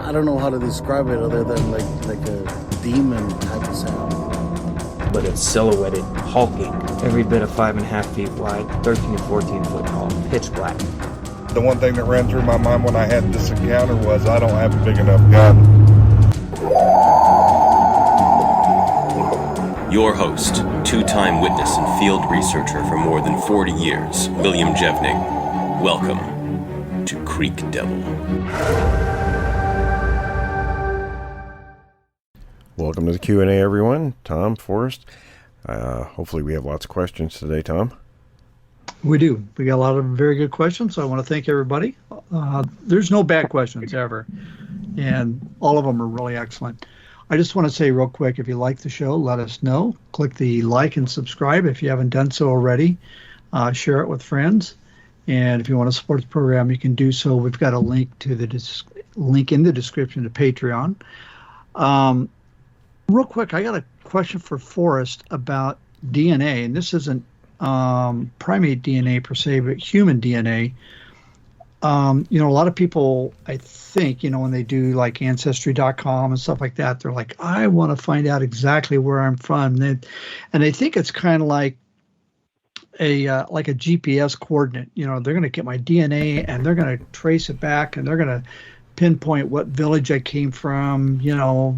I don't know how to describe it other than like a demon type of sound. But it's silhouetted, hulking, every bit of 5.5 feet wide, 13 to 14 foot tall, pitch black. The one thing that ran through my mind when I had this encounter was I don't have a big enough gun. Your host, two-time witness and field researcher for more than 40 years, William Jevning. Welcome to Creek Devil. Welcome to the Q&A, everyone. Tom, Forrest. Hopefully we have lots of questions today, Tom. We do. We got a lot of very good questions, so I want to thank everybody. There's no bad questions ever, and all of them are really excellent. I just want to say real quick, if you like the show, let us know. Click the like and subscribe if you haven't done so already. Share it with friends. And if you want to support the program, you can do so. We've got a link to the link in the description to Patreon. Real quick, I got a question for Forrest about DNA, and this isn't primate DNA per se, but human DNA. A lot of people, I think, when they do like Ancestry.com and stuff like that, they're like, I want to find out exactly where I'm from. And they think it's kind of like a GPS coordinate. They're going to get my DNA and they're going to trace it back and they're going to pinpoint what village I came from,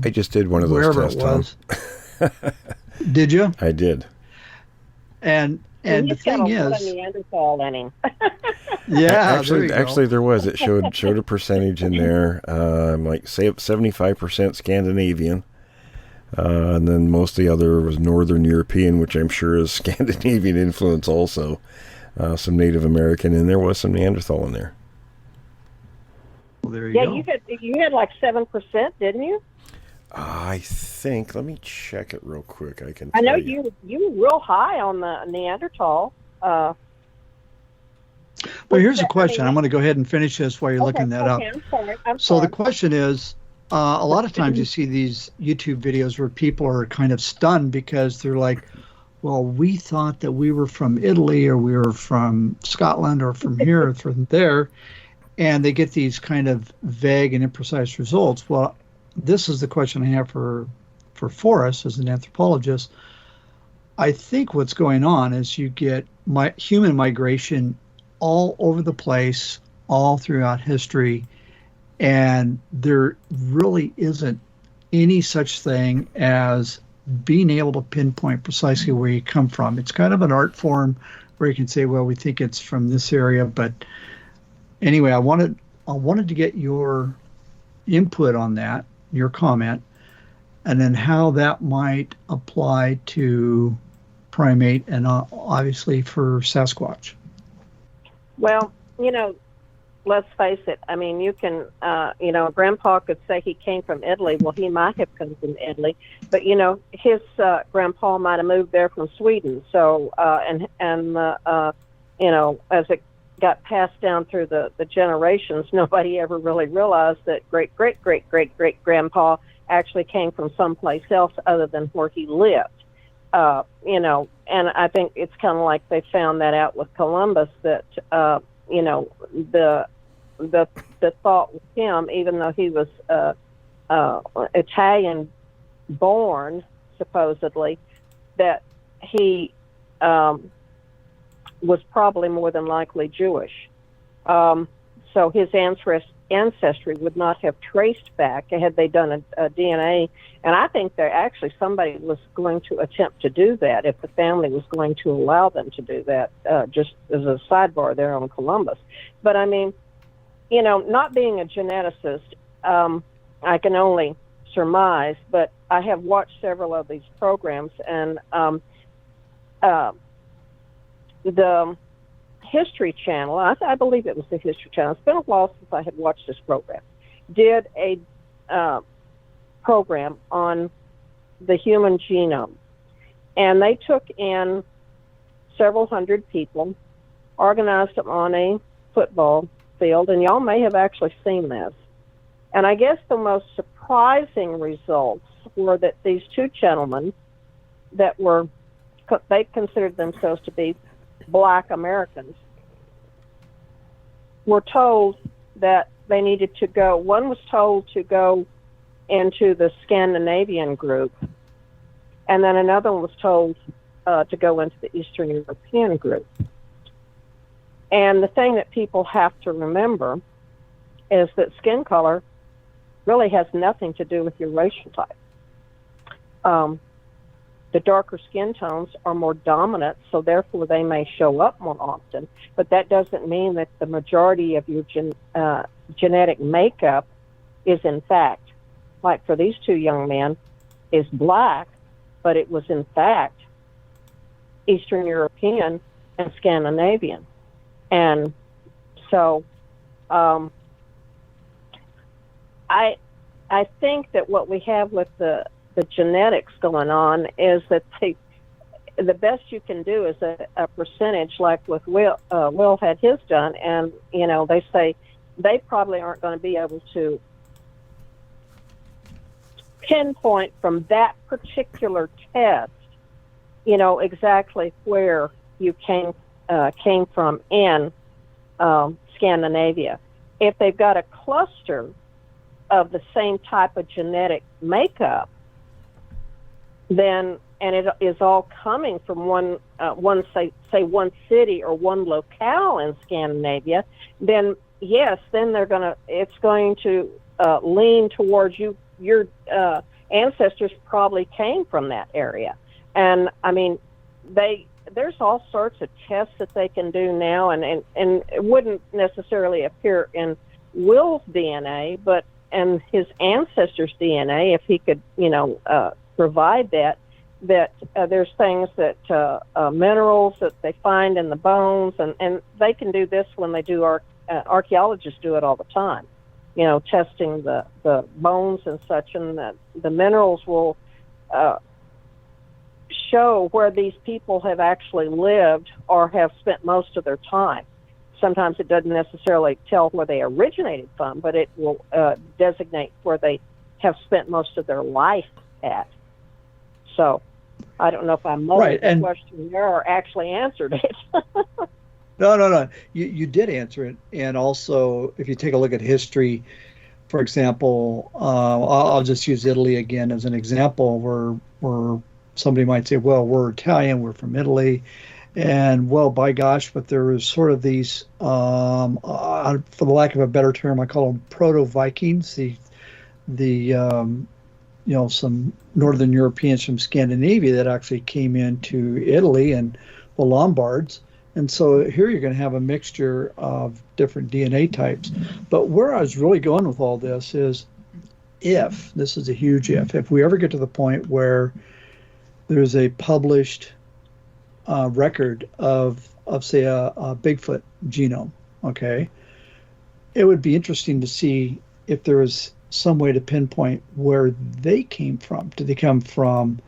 I just did one of those tests, Tom. Did you? I did. And the thing is, Neanderthal in him. Yeah, actually, there was. It showed a percentage in there, like say 75% Scandinavian, and then most of the other was Northern European, which I'm sure is Scandinavian influence also. Some Native American, and there was some Neanderthal in there. Well, there you go. You had like 7%, didn't you? I think. Let me check it real quick. I know you were real high on the Neanderthal. Well, here's a question. I'm going to go ahead and finish this while you're looking that up. I'm So sorry. the question is, a lot of times you see these YouTube videos where people are kind of stunned because they're like, well, we thought that we were from Italy or we were from Scotland or from here or from there. And they get these kind of vague and imprecise results. Well, this is the question I have for Forrest as an anthropologist. I think what's going on is you get human migration all over the place, all throughout history, and there really isn't any such thing as being able to pinpoint precisely where you come from. It's kind of an art form where you can say, well, we think it's from this area, but anyway, I wanted to get your input on that, your comment, and then how that might apply to primate and obviously for Sasquatch. Well, let's face it. I mean, you can, Grandpa could say he came from Italy. Well, he might have come from Italy, but his Grandpa might have moved there from Sweden. So, as it got passed down through the generations, nobody ever really realized that great-great-great-great-great-grandpa actually came from someplace else other than where he lived. And I think it's kind of like they found that out with Columbus, that, the thought with him, even though he was Italian born, supposedly, that he was probably more than likely Jewish. So his ancestry would not have traced back had they done a DNA. And I think somebody was going to attempt to do that if the family was going to allow them to do that, just as a sidebar there on Columbus. But I mean, not being a geneticist, I can only surmise, but I have watched several of these programs, and the History Channel, I believe it was the History Channel, it's been a while since I had watched this program, did a program on the human genome. And they took in several hundred people, organized them on a football field, and y'all may have actually seen this. And I guess the most surprising results were that these two gentlemen that they considered themselves to be Black Americans, were told that they needed to go. One was told to go into the Scandinavian group, and then another one was told to go into the Eastern European group. And the thing that people have to remember is that skin color really has nothing to do with your racial type. The darker skin tones are more dominant, so therefore they may show up more often. But that doesn't mean that the majority of your genetic makeup is in fact, like for these two young men, is black, but it was in fact Eastern European and Scandinavian. And so I think that what we have with the genetics going on is that the best you can do is a percentage, like with Will had his done, and they say they probably aren't going to be able to pinpoint from that particular test, exactly where you came from in Scandinavia. If they've got a cluster of the same type of genetic makeup, then, and it is all coming from one city or one locale in Scandinavia, then yes, then it's going to lean towards you. Your ancestors probably came from that area. And I mean, there's all sorts of tests that they can do now, and it wouldn't necessarily appear in Will's DNA, but in his ancestors' DNA, if he could, provide that there's things that minerals that they find in the bones, and they can do this when they do archaeologists do it all the time, testing the bones and such, and the minerals will show where these people have actually lived or have spent most of their time. Sometimes it doesn't necessarily tell where they originated from, but it will designate where they have spent most of their life at. So I don't know if I muddled the question there or actually answered it. No. You did answer it. And also, if you take a look at history, for example, I'll just use Italy again as an example, where somebody might say, well, we're Italian, we're from Italy. And, well, by gosh, but there was sort of these, for the lack of a better term, I call them proto-Vikings, some Northern Europeans from Scandinavia that actually came into Italy and the Lombards. And so here you're going to have a mixture of different DNA types. But where I was really going with all this is this is a huge if we ever get to the point where there's a published record of say, a Bigfoot genome, okay, it would be interesting to see if there was some way to pinpoint where they came from. Did they come from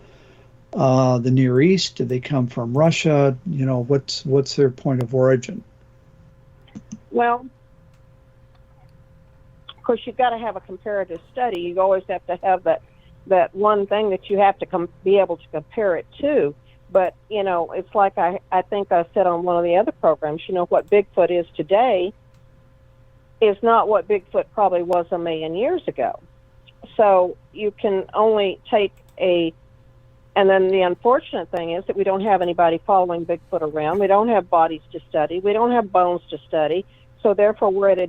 the Near East? Did they come from Russia? What's their point of origin? Well, of course, you've got to have a comparative study. You always have to have that one thing that you have to be able to compare it to. But, it's like I think I said on one of the other programs, what Bigfoot is today is not what Bigfoot probably was a million years ago. So you can only take and then the unfortunate thing is that we don't have anybody following Bigfoot around. We don't have bodies to study. We don't have bones to study. So therefore we're at a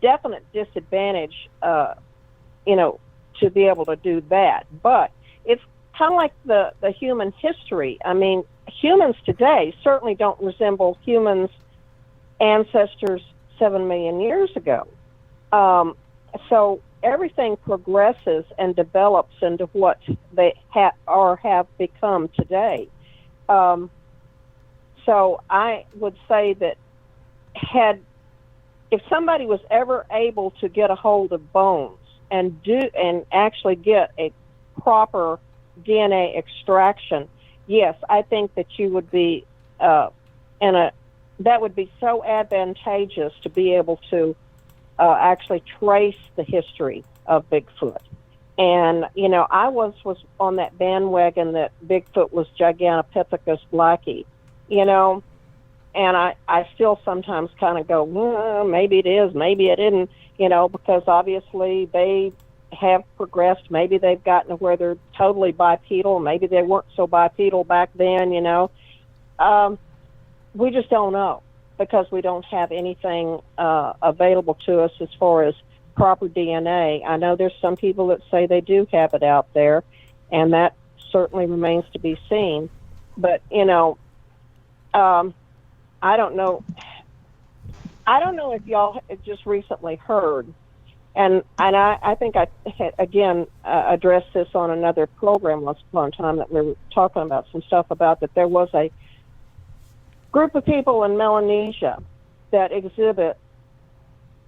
definite disadvantage, to be able to do that. But it's kind of like the human history. I mean, humans today certainly don't resemble humans' ancestors 7 million years ago. So everything progresses and develops into what they have become today. So I would say that if somebody was ever able to get a hold of bones and actually get a proper DNA extraction, yes, I think that you would be that would be so advantageous to be able to actually trace the history of Bigfoot. And, I was on that bandwagon that Bigfoot was Gigantopithecus blackie. and I still sometimes kind of go, well, maybe it is, maybe it isn't, because obviously they have progressed. Maybe they've gotten to where they're totally bipedal. Maybe they weren't so bipedal back then, we just don't know because we don't have anything available to us as far as proper DNA. I know there's some people that say they do have it out there, and that certainly remains to be seen. But, I don't know. I don't know if y'all just recently heard, and I think I had, again, addressed this on another program once upon a time that we were talking about some stuff about that there was a group of people in Melanesia that exhibit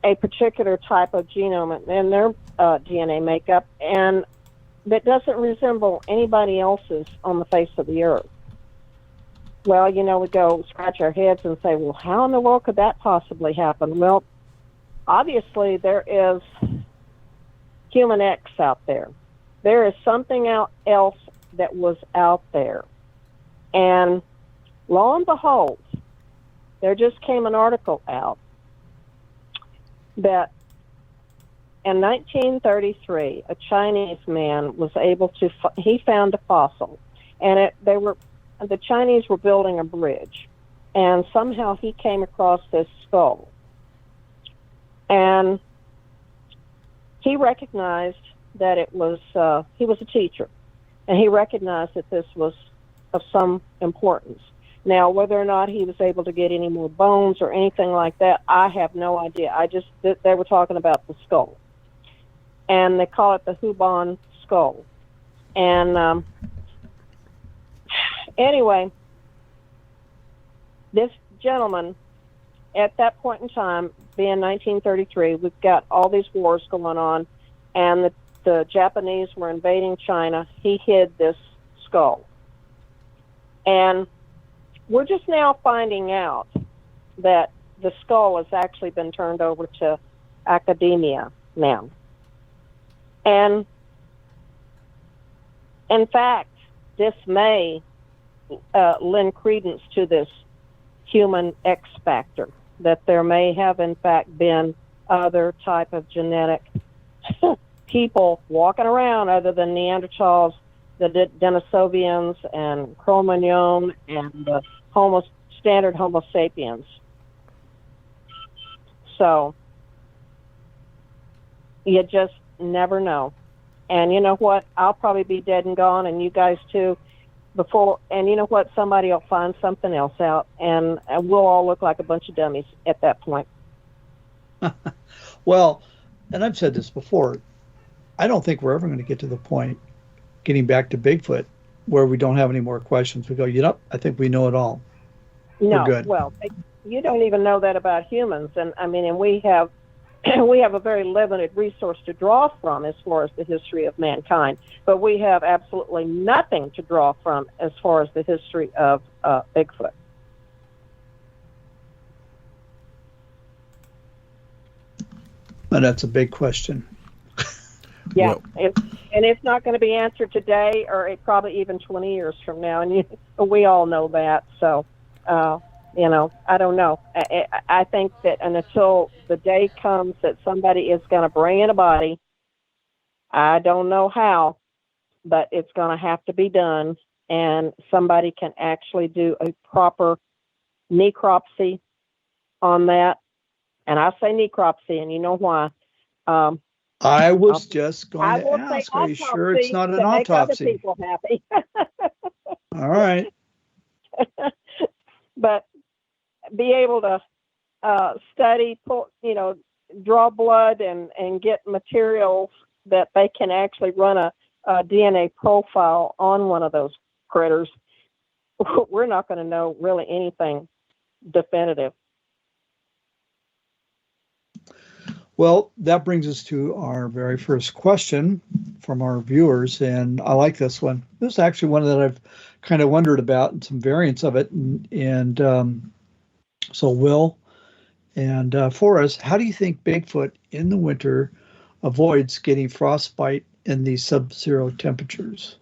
a particular type of genome in their DNA makeup, and that doesn't resemble anybody else's on the face of the earth. Well, we go scratch our heads and say, well, how in the world could that possibly happen? Well, obviously there is human X out there. There is something else that was out there. And lo and behold, there just came an article out that in 1933, a Chinese man was able to, he found a fossil, and the Chinese were building a bridge, and somehow he came across this skull. And he recognized that it was, he was a teacher, and he recognized that this was of some importance. Now, whether or not he was able to get any more bones or anything like that, I have no idea. They were talking about the skull. And they call it the Hubon skull. And anyway, this gentleman, at that point in time, being 1933, we've got all these wars going on, and the Japanese were invading China. He hid this skull. And we're just now finding out that the skull has actually been turned over to academia now. And in fact, this may lend credence to this human X factor, that there may have in fact been other type of genetic people walking around other than Neanderthals, the Denisovians and Cro-Magnon and the standard Homo sapiens. So you just never know. And you know what? I'll probably be dead and gone, and you guys too, before. And you know what? Somebody will find something else out, and we'll all look like a bunch of dummies at that point. Well, and I've said this before, I don't think we're ever going to get to the point, getting back to Bigfoot, where we don't have any more questions. We go, I think we know it all. No, we're good. Well, you don't even know that about humans, and we have we have a very limited resource to draw from as far as the history of mankind, but we have absolutely nothing to draw from as far as the history of Bigfoot. And that's a big question. Yeah, and it's not going to be answered today, or probably even 20 years from now, and we all know that. So, I don't know. I think that until the day comes that somebody is going to bring in a body, I don't know how, but it's going to have to be done, and somebody can actually do a proper necropsy on that. And I say necropsy, and you know why. I was just going to ask, are you sure it's not an autopsy? Make other people happy. All right. But be able to study, draw blood and get materials that they can actually run a DNA profile on one of those critters, we're not going to know really anything definitive. Well, that brings us to our very first question from our viewers, and I like this one. This is actually one that I've kind of wondered about and some variants of it. And so Will and Forrest, how do you think Bigfoot in the winter avoids getting frostbite in these sub-zero temperatures?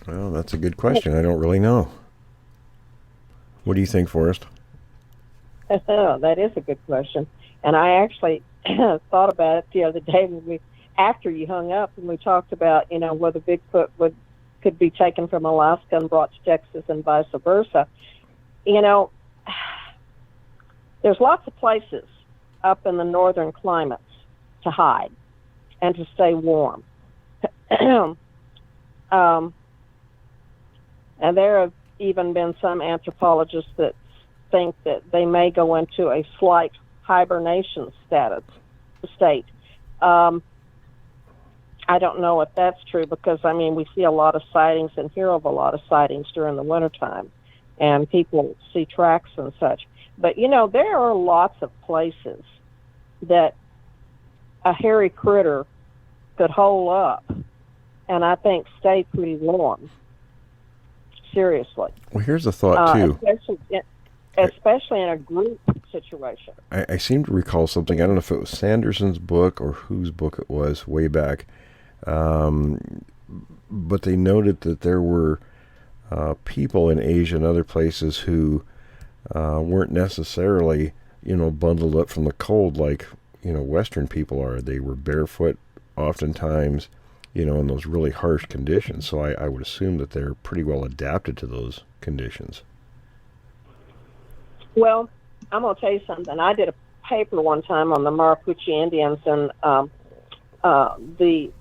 Well, that's a good question. I don't really know. What do you think, Forrest? That is a good question. And I actually thought about it the other day after you hung up, and we talked about, whether Bigfoot could be taken from Alaska and brought to Texas and vice versa. There's lots of places up in the northern climates to hide and to stay warm. And there have even been some anthropologists that think that they may go into a slight hibernation state. I don't know if that's true because, we see a lot of sightings and hear of a lot of sightings during the wintertime, and people see tracks and such. But, there are lots of places that a hairy critter could hole up and I think stay pretty warm. Seriously. Well, here's a thought, too. Especially in a group situation. I seem to recall something. I don't know if it was Sanderson's book or whose book it was way back. But they noted that there were people in Asia and other places who weren't necessarily, bundled up from the cold like, Western people are. They were barefoot oftentimes, in those really harsh conditions. So I would assume that they're pretty well adapted to those conditions. Well, I'm going to tell you something. I did a paper one time on the Marapuche Indians and the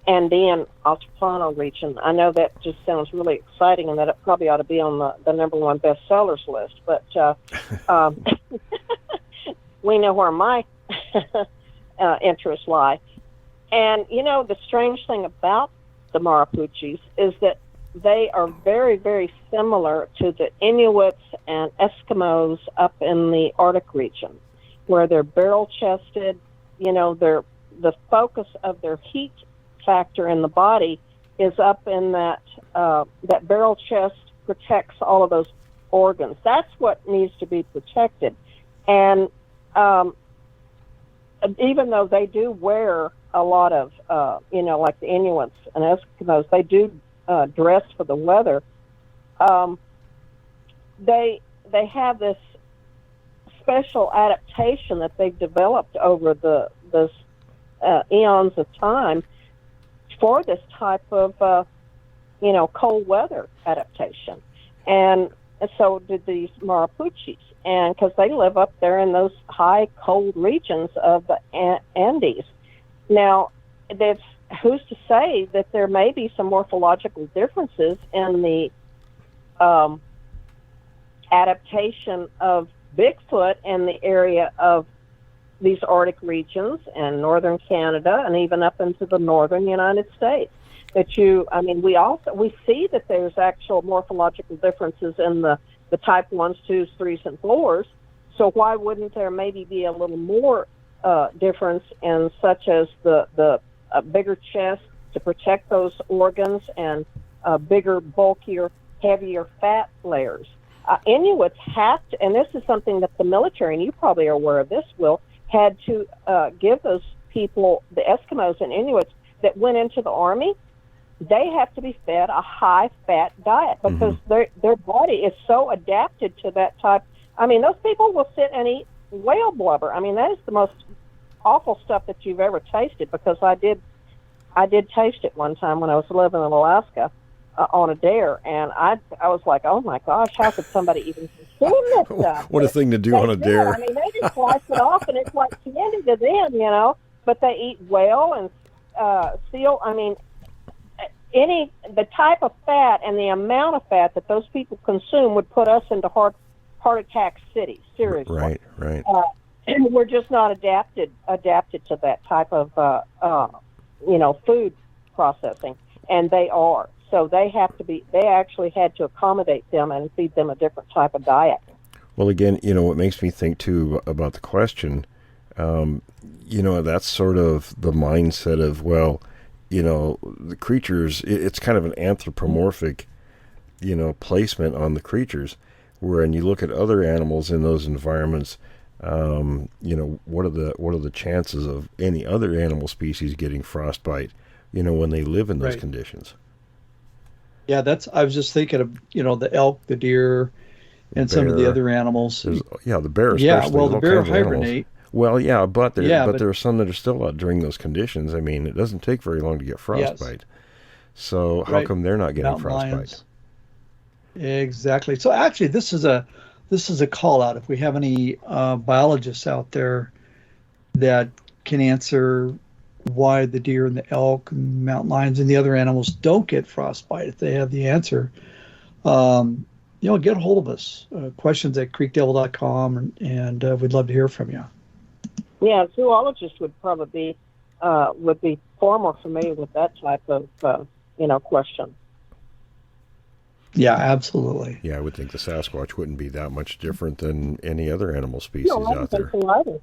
Andean Altiplano region. I know that just sounds really exciting and that it probably ought to be on the number one bestsellers list, but we know where my interests lie. And, the strange thing about the Marapuches is that they are very, very similar to the Inuits and Eskimos up in the Arctic region, where they're barrel-chested. The focus of their heat factor in the body is up in that barrel chest protects all of those organs. That's what needs to be protected. And even though they do wear a lot of, like the Inuits and Eskimos, they do dress for the weather. They have this special adaptation that they've developed over the eons of time for this type of cold weather adaptation, and so did these Marapuches, and because they live up there in those high cold regions of the Andes. Now, who's to say that there may be some morphological differences in the adaptation of Bigfoot in the area of these Arctic regions and northern Canada and even up into the northern United States. We see that there's actual morphological differences in the type 1s, 2s, 3s, and 4s. So why wouldn't there maybe be a little more difference in such as the bigger chest to protect those organs and bigger, bulkier, heavier fat layers? Inuits have to, and this is something that the military, and you probably are aware of this, Will, had to give those people, the Eskimos and Inuits that went into the Army, they have to be fed a high-fat diet because their body is so adapted to that type. Those people will sit and eat whale blubber. That is the most awful stuff that you've ever tasted, because I did taste it one time when I was living in Alaska on a dare, and I was like, oh my gosh, how could somebody even consume this stuff? What a thing to do on a dare. They just slice it off and it's like candy to them, but they eat whale and seal. The type of fat and the amount of fat that those people consume would put us into heart attack cities. Seriously, right. We're just not adapted to that type of food processing, and they are. So they actually had to accommodate them and feed them a different type of diet. Well, again, what makes me think too about the question, that's sort of the mindset of, the creatures, it's kind of an anthropomorphic, placement on the creatures, when you look at other animals in those environments, what are the chances of any other animal species getting frostbite, when they live in those conditions? Yeah, I was just thinking of, the elk, the deer, and some of the Bear. other animals. Yeah, the bear especially. Yeah, well, the all bear kinds of animals. hibernate. Well, yeah, but but there are some that are still out during those conditions. I mean, it doesn't take very long to get frostbite. So how come they're not getting Mountain frostbite? lions. Exactly. So actually, this is a call out. If we have any biologists out there that can answer why the deer and the elk and mountain lions and the other animals don't get frostbite, if they have the answer, get a hold of us. Questions at creekdevil.com, and we'd love to hear from you. Yeah, zoologists would probably be far more familiar with that type of question. Yeah, absolutely. Yeah, I would think the Sasquatch wouldn't be that much different than any other animal species No, I out don't there. think so either.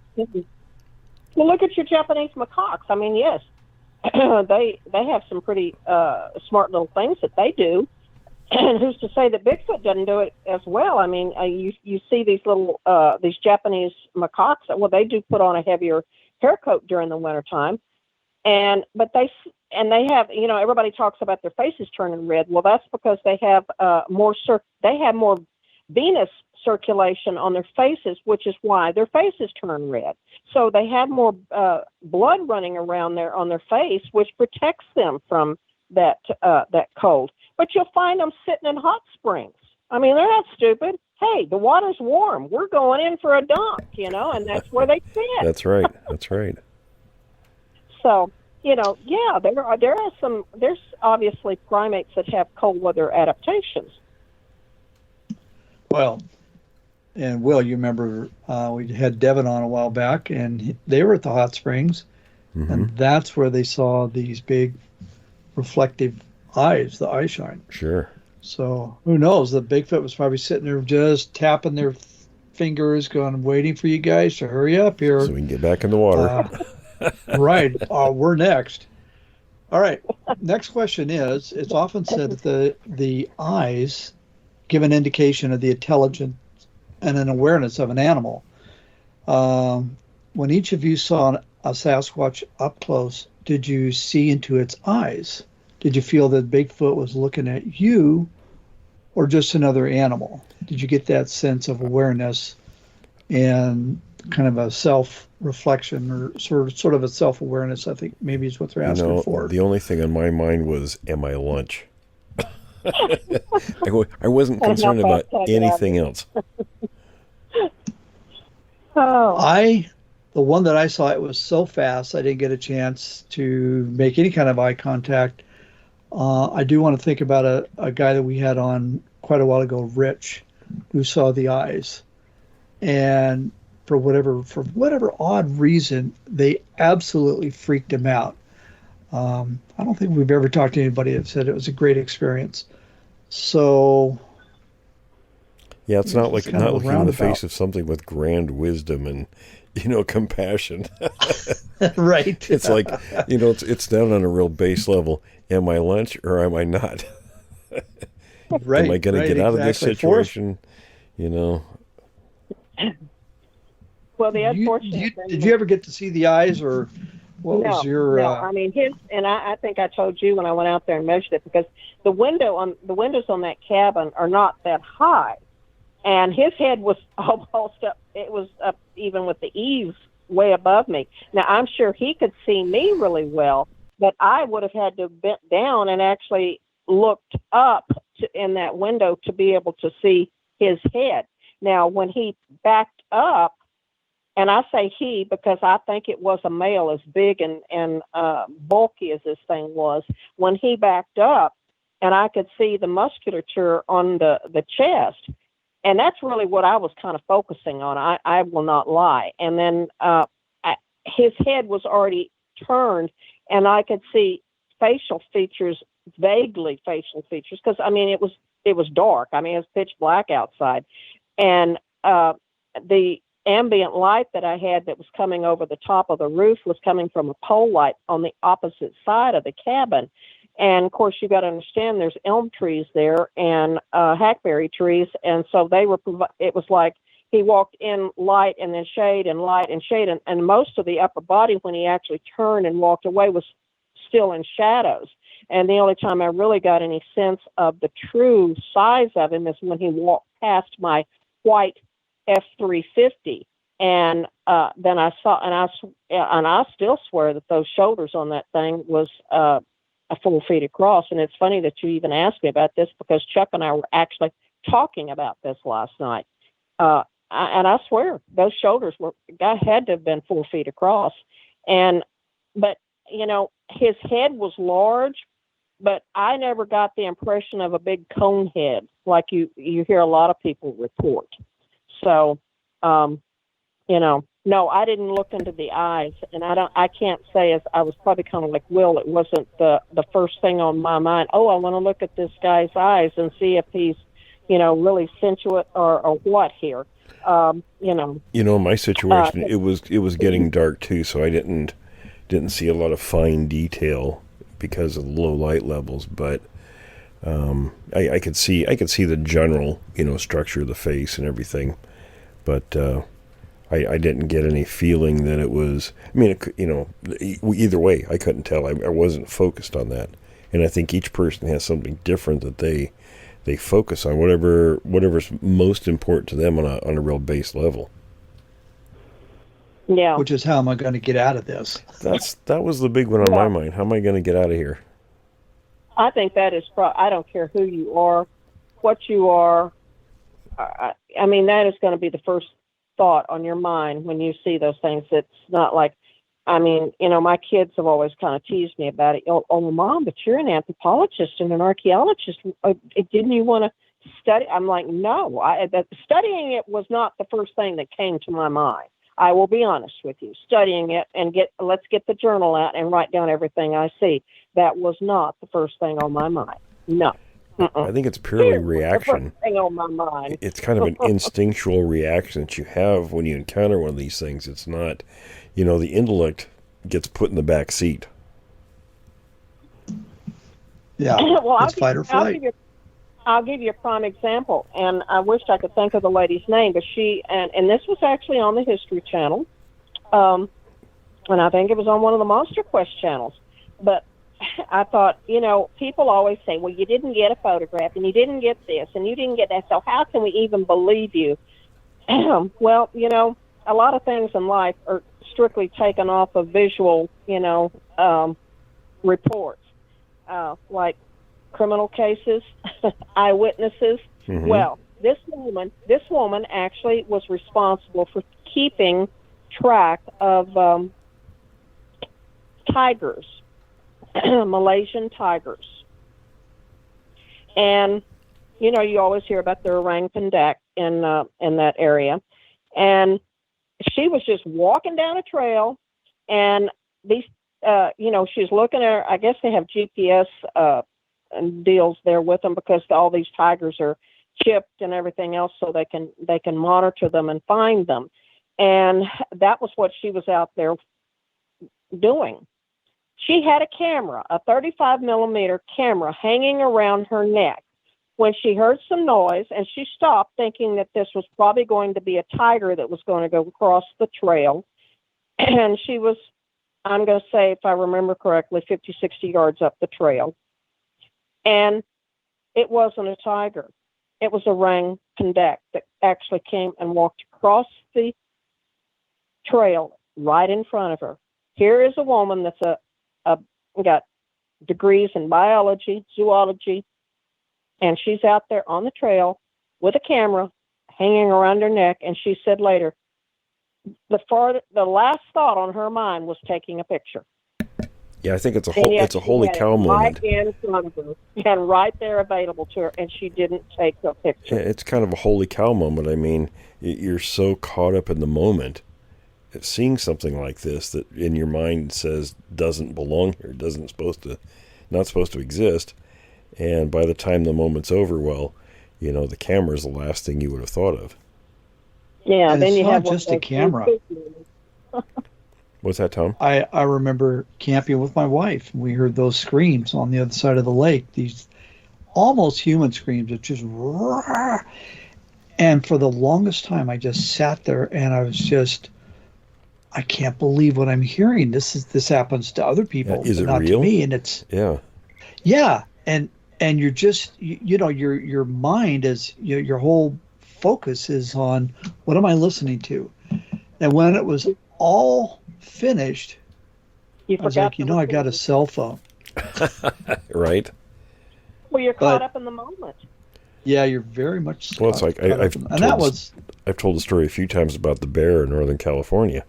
Well, look at your Japanese macaques. I mean, yes, they have some pretty smart little things that they do. And who's to say that Bigfoot doesn't do it as well? I mean, you see these little these Japanese macaques. Well, they do put on a heavier hair coat during the wintertime, but they have, everybody talks about their faces turning red. Well, that's because they have more venous circulation on their faces, which is why their faces turn red. So they have more blood running around on their face, which protects them from that cold. But you'll find them sitting in hot springs. I mean, they're not stupid. Hey, the water's warm. We're going in for a dunk, and that's where they sit. That's right. That's right. So, yeah, there's obviously primates that have cold weather adaptations. Well, and Will, you remember we had Devin on a while back, and they were at the hot springs, and that's where they saw these big reflective eyes, the eye shine. Sure. So who knows? The Bigfoot was probably sitting there just tapping their fingers, going, waiting for you guys to hurry up here. So we can get back in the water. Right. We're next. All right. Next question is, it's often said that the eyes give an indication of the intelligence and an awareness of an animal. When each of you saw a Sasquatch up close, did you see into its eyes? Did you feel that Bigfoot was looking at you or just another animal? Did you get that sense of awareness and kind of a self-reflection or sort of a self-awareness, I think maybe is what they're asking for? The only thing on my mind was, am I lunch? I wasn't concerned about anything else. The one that I saw, it was so fast, I didn't get a chance to make any kind of eye contact. I do want to think about a guy that we had on quite a while ago, Rich, who saw the eyes. And for whatever odd reason, they absolutely freaked him out. I don't think we've ever talked to anybody that said it was a great experience. So yeah, it's not looking in the face of something with grand wisdom and compassion. Right. It's like, it's down on a real base level. Am I lunch or am I not? Right. Am I going to get out of this situation? Well, the unfortunate thing. Did you ever get to see the eyes, or what was your? No, I mean I think I told you when I went out there and measured it, because the windows on that cabin are not that high, and his head was almost up. It was up even with the eaves way above me. Now I'm sure he could see me really well, but I would have had to have bent down and actually looked up in that window to be able to see his head. Now, when he backed up, and I say he because I think it was a male as big and bulky as this thing was, when he backed up, and I could see the musculature on the chest, and that's really what I was kind of focusing on. I will not lie. And then his head was already turned, and I could see facial features, vaguely facial features, because I mean it was dark. I mean it was pitch black outside, and the ambient light that I had that was coming over the top of the roof was coming from a pole light on the opposite side of the cabin. And of course, you got to understand there's elm trees there and hackberry trees, and so they were. It was like he walked in light and then shade and light and shade, and most of the upper body when he actually turned and walked away was still in shadows. And the only time I really got any sense of the true size of him is when he walked past my white F-350. And then I saw, and I still swear that those shoulders on that thing was a 4 feet across. And it's funny that you even asked me about this, because Chuck and I were actually talking about this last night. And I swear those shoulders had to have been 4 feet across. But you know, his head was large, but I never got the impression of a big cone head like you hear a lot of people report. So, you know, no, I didn't look into the eyes, and I can't say, as I was probably kind of like Will, it wasn't the first thing on my mind. Oh, I want to look at this guy's eyes and see if he's, you know, really sensual or what here. You know, my situation, it was getting dark too, so I didn't see a lot of fine detail because of the low light levels, but I could see the general, you know, structure of the face and everything, but I didn't get any feeling that it was. I mean, you know, either way, I couldn't tell. I wasn't focused on that, and I think each person has something different that they focus on, whatever's most important to them on a real base level. Yeah. Which is, how am I going to get out of this? That was the big one on my mind. How am I going to get out of here? I think that is. I don't care who you are, what you are. I mean, that is going to be the first thought on your mind when you see those things. It's not like, I mean, you know, my kids have always kind of teased me about it. Oh, Mom, but you're an anthropologist and an archaeologist. Didn't you want to study? I'm like, no. Studying it was not the first thing that came to my mind. I will be honest with you. Studying it and let's get the journal out and write down everything I see. That was not the first thing on my mind. No. I think it's purely reaction. The first thing on my mind. It's kind of an instinctual reaction that you have when you encounter one of these things. It's not, you know, the intellect gets put in the back seat. Yeah, well, it's fight or flight. I'll give you a prime example, and I wish I could think of the lady's name, but she, and this was actually on the History Channel, and I think it was on one of the Monster Quest channels, but I thought, you know, people always say, well, you didn't get a photograph, and you didn't get this, and you didn't get that, so how can we even believe you? Well, you know, a lot of things in life are strictly taken off of visual, you know, reports, like criminal cases, eyewitnesses. Mm-hmm. Well, this woman actually was responsible for keeping track of tigers, Malaysian tigers. And, you know, you always hear about the orang pendek in that area. And she was just walking down a trail, and these, you know, she's looking at her, I guess they have GPS deals there with them, because all these tigers are chipped and everything else, so they can monitor them and find them. And that was what she was out there doing. She had a camera, a 35 millimeter camera, hanging around her neck when she heard some noise, and she stopped, thinking that this was probably going to be a tiger that was going to go across the trail. And she was, I'm going to say, if I remember correctly, 50, 60 yards up the trail. And it wasn't a tiger. It was a orang pendek that actually came and walked across the trail right in front of her. Here is a woman that's got degrees in biology, zoology, and she's out there on the trail with a camera hanging around her neck. And she said later, the last thought on her mind was taking a picture. Yeah, I think it's a holy cow moment. Right in front of her, and right there available to her, and she didn't take a picture. Yeah, it's kind of a holy cow moment. I mean, you're so caught up in the moment, seeing something like this that in your mind says doesn't belong here, not supposed to exist, and by the time the moment's over, well, you know, the camera's the last thing you would have thought of. Yeah, and then it's you not have just a camera. What's that, Tom? I remember camping with my wife, and we heard those screams on the other side of the lake, these almost human screams that just roar. And for the longest time, I just sat there, and I was just, I can't believe what I'm hearing. This happens to other people, is it not real? To me. And it's yeah, and you're just, you know, your mind is, your whole focus is on what am I listening to? And when it was all finished, You I was forgot like, the I got a recording. cell phone. Right? Well, you're caught But- up in the moment. Yeah, you're very much. Well, it's like I've told the story a few times about the bear in Northern California.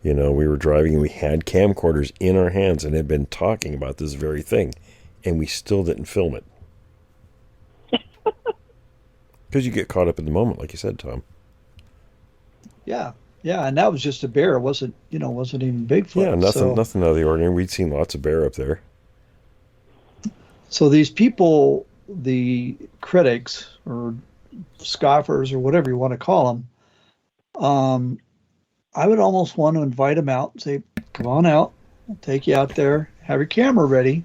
We were driving and we had camcorders in our hands and had been talking about this very thing, and we still didn't film it. Because you get caught up in the moment, like you said, Tom. Yeah, and that was just a bear. It wasn't even Bigfoot. Yeah, nothing out of the ordinary. We'd seen lots of bear up there. So these people, the critics or scoffers or whatever you want to call them, I would almost want to invite them out and say, come on out, I'll take you out there, have your camera ready.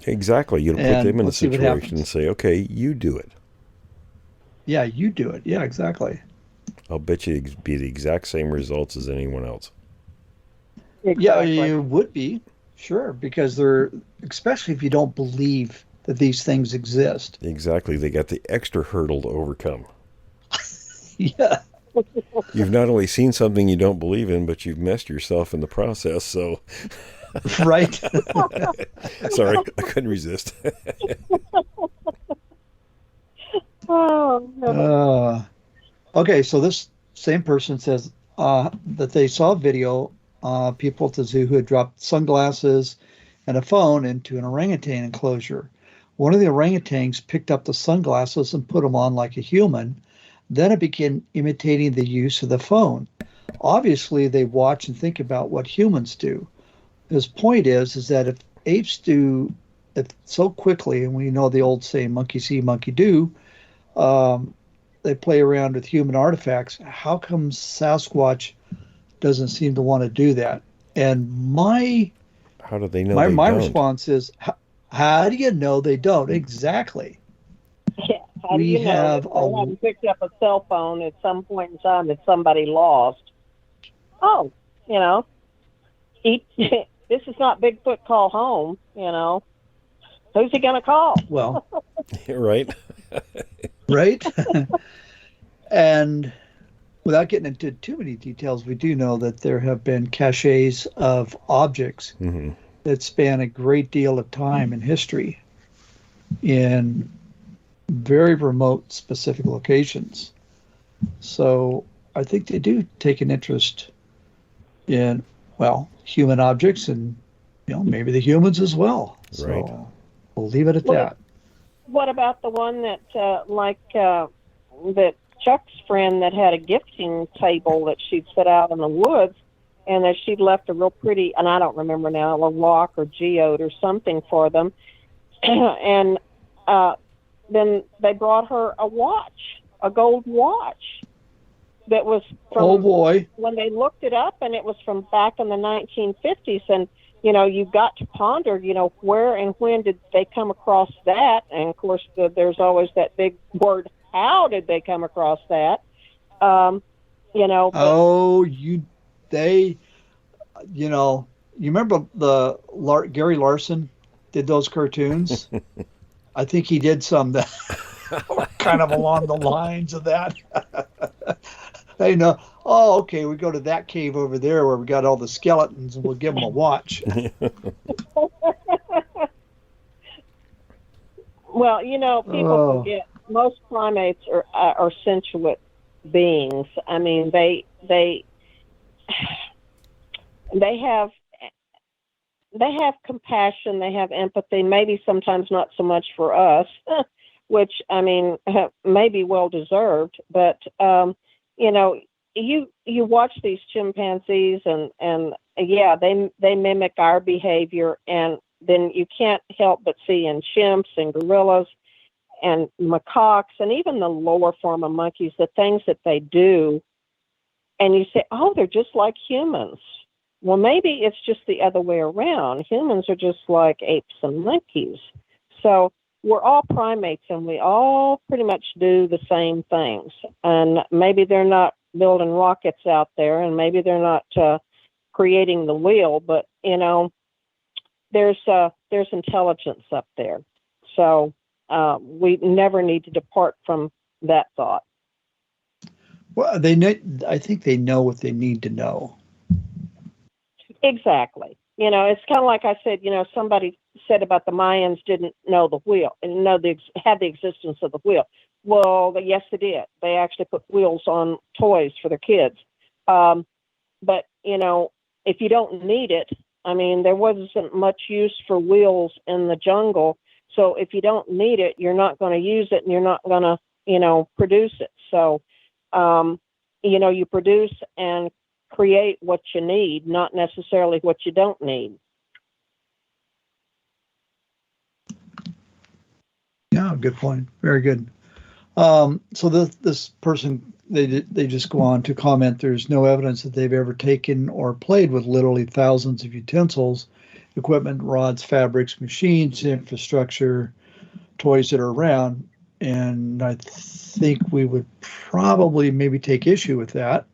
Exactly. You'd put And them in a let's see what situation happens. and say, okay, you do it. Yeah, you do it. Yeah, exactly. I'll bet you it'd be the exact same results as anyone else. Exactly. Yeah, you would be, sure, because especially if you don't believe that these things exist. Exactly. They got the extra hurdle to overcome. Yeah. You've not only seen something you don't believe in, but you've messed yourself in the process. So, Right. sorry, I couldn't resist. Oh, no. Okay, so this same person says that they saw a video, people at the zoo who had dropped sunglasses and a phone into an orangutan enclosure. One of the orangutans picked up the sunglasses and put them on like a human. Then it began imitating the use of the phone. Obviously, they watch and think about what humans do. His point is that if apes do it so quickly, and we know the old saying, monkey see, monkey do, they play around with human artifacts. How come Sasquatch doesn't seem to want to do that? And How do they know my they don't? response is, how do you know they don't? Exactly. Yeah. How do We you know have that they haven't picked up a cell phone at some point in time that somebody lost? Oh, this is not Bigfoot call home, Who's he going to call? Well, Right? right? And without getting into too many details, we do know that there have been caches of objects that span a great deal of time in history in very remote, specific locations. So I think they do take an interest in, human objects and, maybe the humans as well. So Right. we'll leave it at that. What about the one that, that Chuck's friend that had a gifting table that she'd set out in the woods, and that she'd left a real pretty, and I don't remember now, a rock or geode or something for them, and then they brought her a watch, a gold watch, that was from, Oh boy. when they looked it up, and it was from back in the 1950s, and you've got to ponder, where and when did they come across that? And of course, there's always that big word, how did they come across that? But, you remember Gary Larson did those cartoons? I think he did some that were kind of along the lines of that. They know, okay, we go to that cave over there where we got all the skeletons and we'll give them a watch. Well, people forget most primates are sentient beings. I mean, they have compassion, they have empathy, maybe sometimes not so much for us, which, may be well deserved, but you watch these chimpanzees and yeah, they mimic our behavior, and then you can't help but see in chimps and gorillas and macaques and even the lower form of monkeys the things that they do, and you say, oh, they're just like humans. Well, maybe it's just the other way around. Humans are just like apes and monkeys. So we're all primates, and we all pretty much do the same things. And maybe they're not building rockets out there, and maybe they're not creating the wheel, but, there's intelligence up there. So we never need to depart from that thought. Well, I think they know what they need to know. Exactly. It's kind of like I said. Somebody said about the Mayans didn't know the wheel and had the existence of the wheel. Well, yes, they did. They actually put wheels on toys for their kids. But if you don't need it, there wasn't much use for wheels in the jungle. So if you don't need it, you're not going to use it, and you're not going to, produce it. So, you produce and create what you need, not necessarily what you don't need. Yeah, good point. Very good. So this person, they just go on to comment, there's no evidence that they've ever taken or played with literally thousands of utensils, equipment, rods, fabrics, machines, infrastructure, toys that are around. And I think we would probably maybe take issue with that.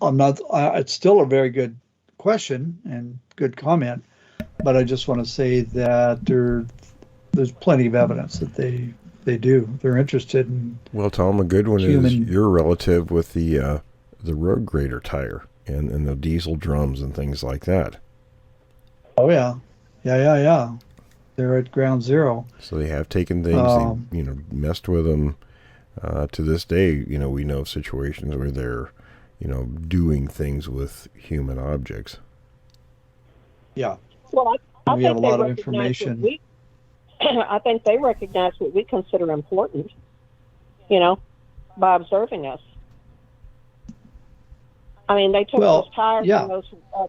It's still a very good question and good comment, but I just want to say that there's plenty of evidence that they do. They're interested in. Well, Tom, a good one is your relative with the road grader tire and the diesel drums and things like that. Oh yeah. They're at ground zero. So they have taken things, they, messed with them. To this day, we know of situations where they're, doing things with human objects. Yeah. Well, I we think have a lot of information. I think they recognize what we consider important, by observing us. They took those tires and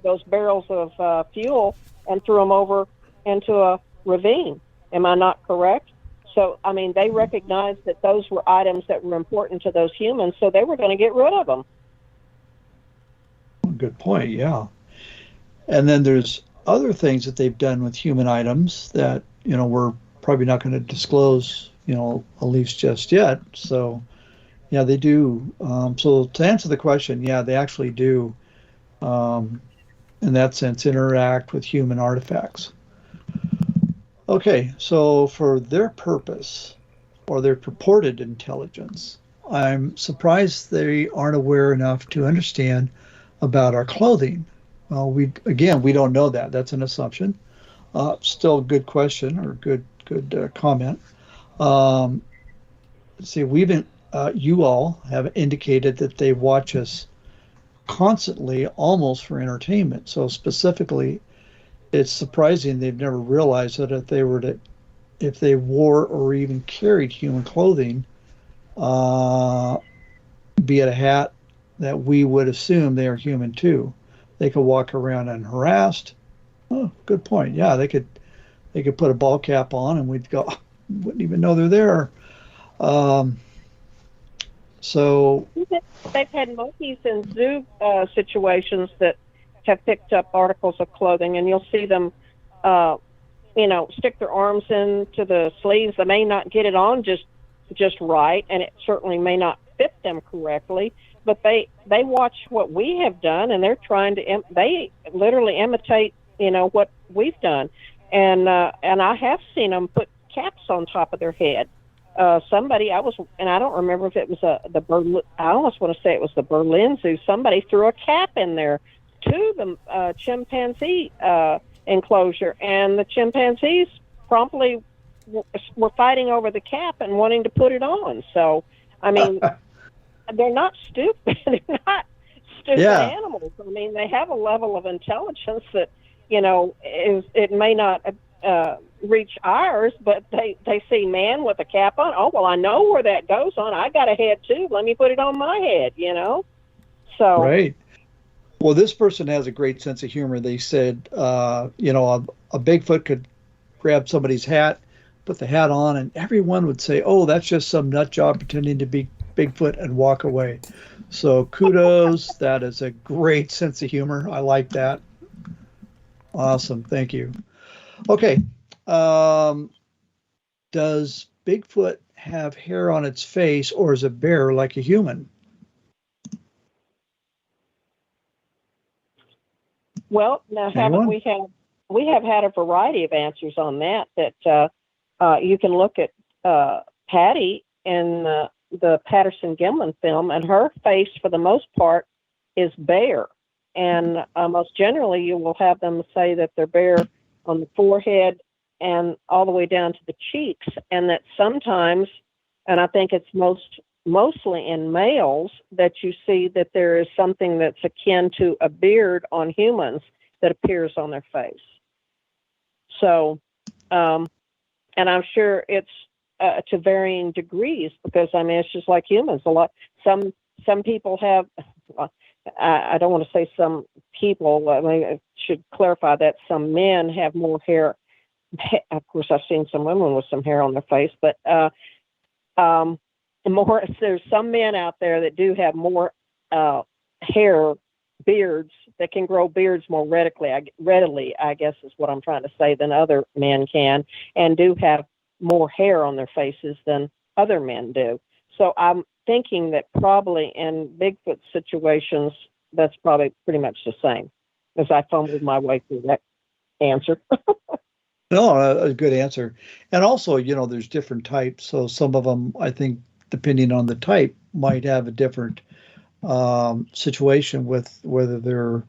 those barrels of fuel and threw them over into a ravine. Am I not correct? So, they recognized that those were items that were important to those humans, so they were going to get rid of them. Good point, yeah. And then there's other things that they've done with human items that, we're probably not going to disclose, at least just yet. So, yeah, they do. So to answer the question, yeah, they actually do, in that sense, interact with human artifacts. Okay, so for their purpose or their purported intelligence, I'm surprised they aren't aware enough to understand about our clothing. Well, we don't know that. That's an assumption. Still a good question or good comment. You all have indicated that they watch us constantly, almost for entertainment. So specifically, it's surprising they've never realized that if they wore or even carried human clothing, be it a hat, that we would assume they are human too. They could walk around unharassed. Oh, good point. Yeah, they could put a ball cap on and wouldn't even know they're there. So they've had monkeys in zoo situations that have picked up articles of clothing, and you'll see them, stick their arms into the sleeves. They may not get it on just right, and it certainly may not fit them correctly. But they watch what we have done, and they're trying to they literally imitate what we've done, and I have seen them put caps on top of their head. I don't remember if it was I almost want to say it was the Berlin Zoo. Somebody threw a cap in there to the chimpanzee enclosure, and the chimpanzees promptly were fighting over the cap and wanting to put it on. So, they're not stupid. They're not stupid animals. They have a level of intelligence that, it may not reach ours, but they see man with a cap on. Oh, well, I know where that goes on. I got a head too. Let me put it on my head, So right. Well, this person has a great sense of humor. They said, a Bigfoot could grab somebody's hat, put the hat on, and everyone would say, oh, that's just some nut job pretending to be Bigfoot, and walk away. So kudos. That is a great sense of humor. I like that. Awesome. Thank you. Okay. Does Bigfoot have hair on its face, or is it bare like a human? Well, now we have had a variety of answers on that you can look at Patty in the Patterson-Gimlin film, and her face, for the most part, is bare. And most generally, you will have them say that they're bare on the forehead and all the way down to the cheeks, and that sometimes, and I think it's mostly in males, that you see that there is something that's akin to a beard on humans that appears on their face. So, and I'm sure it's to varying degrees, because I mean, it's just like humans. Some people have. I don't want to say some people. I mean, I should clarify that some men have more hair. Of course, I've seen some women with some hair on their face, but more. There's some men out there that do have more hair, beards, that can grow beards more readily. I guess is what I'm trying to say, than other men can, and do have more hair on their faces than other men do. So I'm thinking that probably in Bigfoot situations, that's probably pretty much the same, as I fumbled my way through that answer. No, a good answer. And also, there's different types. So some of them, I think, depending on the type, might have a different situation with whether they're,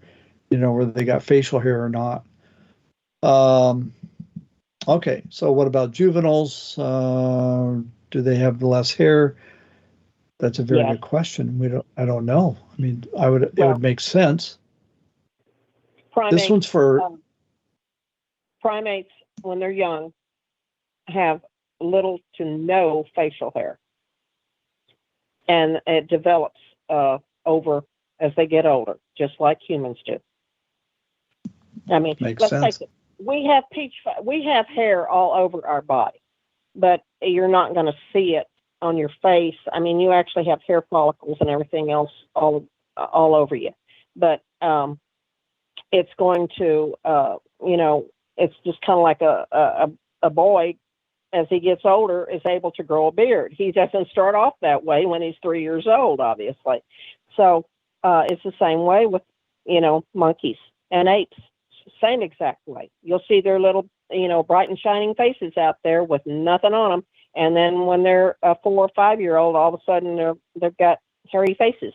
whether they got facial hair or not. Okay, so what about juveniles? Do they have less hair? That's a very good question. I don't know. I mean, it would make sense. This one's for primates, when they're young, have little to no facial hair, and it develops over as they get older, just like humans do. I mean, let's face it. We have hair all over our body, but you're not going to see it on your face. I mean, you actually have hair follicles and everything else all over you, but it's going to, it's just kind of like a boy, as he gets older, is able to grow a beard. He doesn't start off that way when he's 3 years old, obviously. So it's the same way with, monkeys and apes. Same exact way. You'll see their little, bright and shining faces out there with nothing on them. And then when they're a 4 or 5 year old, all of a sudden they've got hairy faces.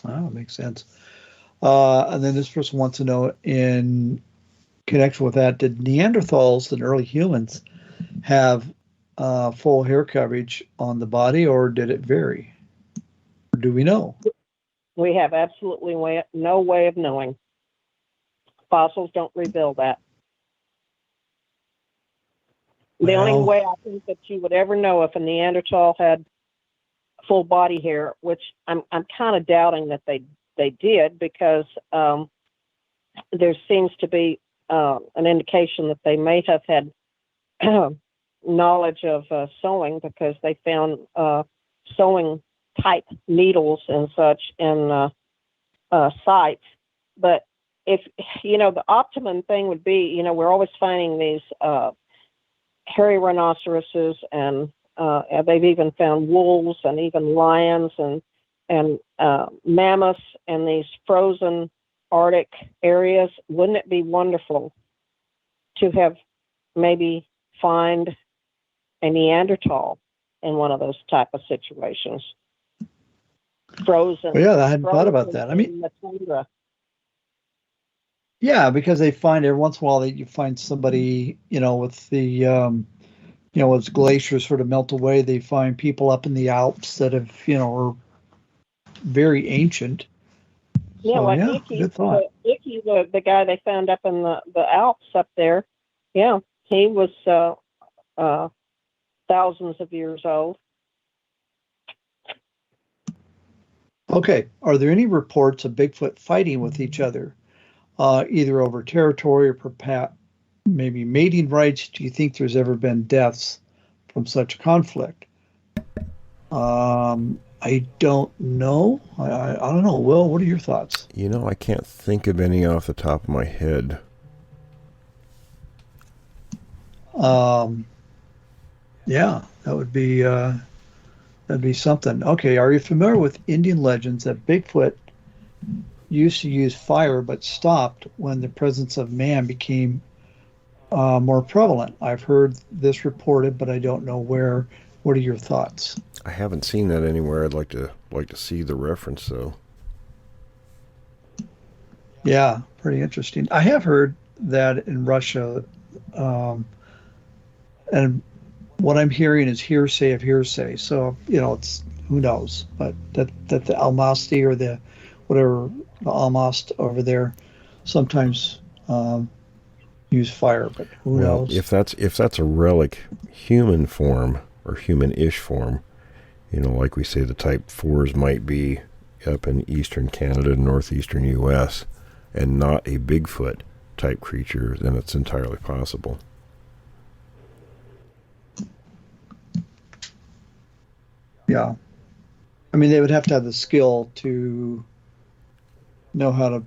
Oh, makes sense. And then this person wants to know, in connection with that, did Neanderthals and early humans have full hair coverage on the body, or did it vary? Or do we know? We have absolutely no way of knowing. Fossils don't reveal that. The only way I think that you would ever know if a Neanderthal had full body hair, which I'm kind of doubting that they did, because there seems to be an indication that they may have had knowledge of sewing, because they found sewing type needles and such in sites. But if, the optimum thing would be, we're always finding these hairy rhinoceroses, and they've even found wolves and even lions and mammoths in these frozen Arctic areas. Wouldn't it be wonderful to have maybe find a Neanderthal in one of those type of situations? Frozen. Well, yeah, I hadn't thought about that. I mean, yeah, because they find every once in a while that you find somebody, with the, as glaciers sort of melt away, they find people up in the Alps that have, are very ancient. Yeah, so, like yeah, Icky, good thought. Icky, the guy they found up in the Alps up there, yeah, he was thousands of years old. Okay, are there any reports of Bigfoot fighting with each other, either over territory or perhaps maybe mating rights? Do you think there's ever been deaths from such conflict? I don't know. I don't know. Will, what are your thoughts? I can't think of any off the top of my head. Yeah, that'd be something. Okay, are you familiar with Indian legends that Bigfoot used to use fire but stopped when the presence of man became more prevalent? I've heard this reported, but I don't know where What are your thoughts? I haven't seen that anywhere. I'd like to see the reference though. Yeah, pretty interesting. I have heard that in Russia, and what I'm hearing is hearsay of hearsay. So it's who knows, but that the Almasty or the whatever the Almast over there sometimes use fire, but who knows? If that's a relic human form or human-ish form, like we say, the type 4s might be up in eastern Canada, northeastern U.S., and not a Bigfoot type creature, then it's entirely possible. Yeah. I mean, they would have to have the skill to know how to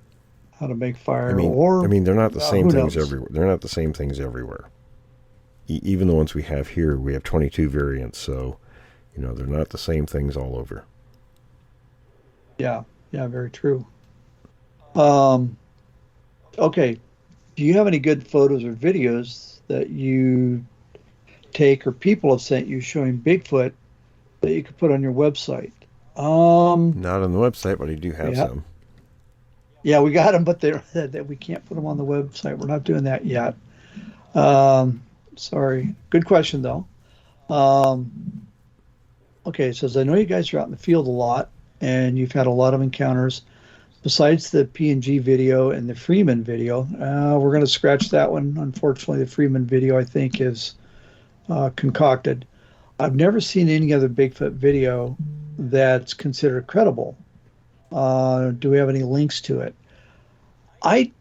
make fire. I mean, they're not the same things knows? everywhere. They're not the same things everywhere. Even the ones we have here, we have 22 variants, so they're not the same things all over. Yeah, very true. Okay, do you have any good photos or videos that you take or people have sent you showing Bigfoot that you could put on your website? Not on the website, but I do have some. Yeah, we got them, but we can't put them on the website. We're not doing that yet. Sorry. Good question, though. Okay, it says, I know you guys are out in the field a lot, and you've had a lot of encounters. Besides the P&G video and the Freeman video, we're going to scratch that one. Unfortunately, the Freeman video, I think, is concocted. I've never seen any other Bigfoot video that's considered credible. Do we have any links to it? I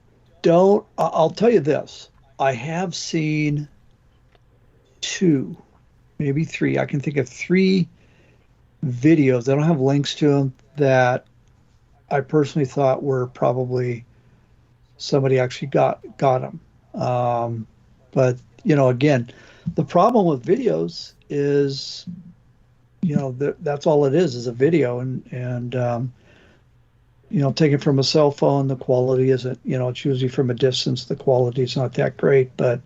don't. I'll tell you this. I have seen 2, maybe 3. I can think of 3 videos. I don't have links to them that I personally thought were probably somebody actually got them. But again, the problem with videos is, that's all it is a video, and taken from a cell phone, the quality isn't, it's usually from a distance, the quality is not that great, but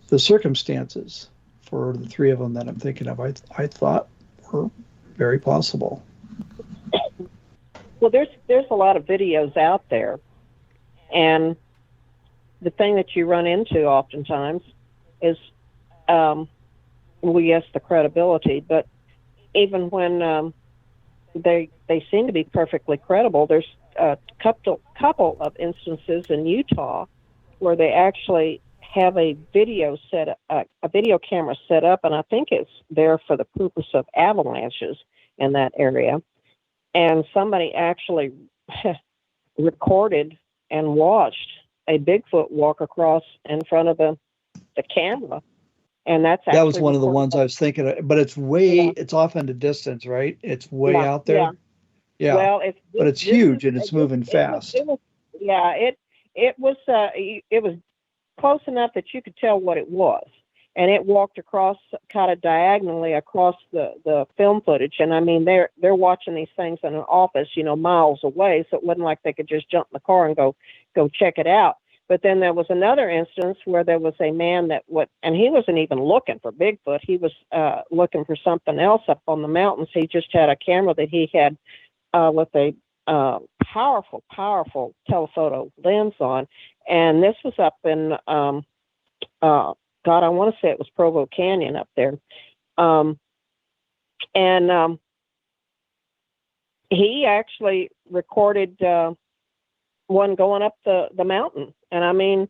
the circumstances for the 3 of them that I'm thinking of, I thought were very possible. Well, there's a lot of videos out there, and the thing that you run into oftentimes is, yes, the credibility, but even when they seem to be perfectly credible, there's a couple of instances in Utah where they actually have a video camera set up, and I think it's there for the purpose of avalanches in that area. And somebody actually recorded and watched a Bigfoot walk across in front of the camera. And that was one of the ones I was thinking of, but it's it's off into distance, right? It's way out there. Yeah. Well, it's huge and it's moving fast. It was close enough that you could tell what it was. And it walked across, kind of diagonally across the film footage. And I mean, they're watching these things in an office, miles away. So it wasn't like they could just jump in the car and go check it out. But then there was another instance where there was a man and he wasn't even looking for Bigfoot. He was looking for something else up on the mountains. He just had a camera that he had with a powerful telephoto lens on. And this was up in, I want to say it was Provo Canyon up there. He actually recorded one going up the mountain. And I mean,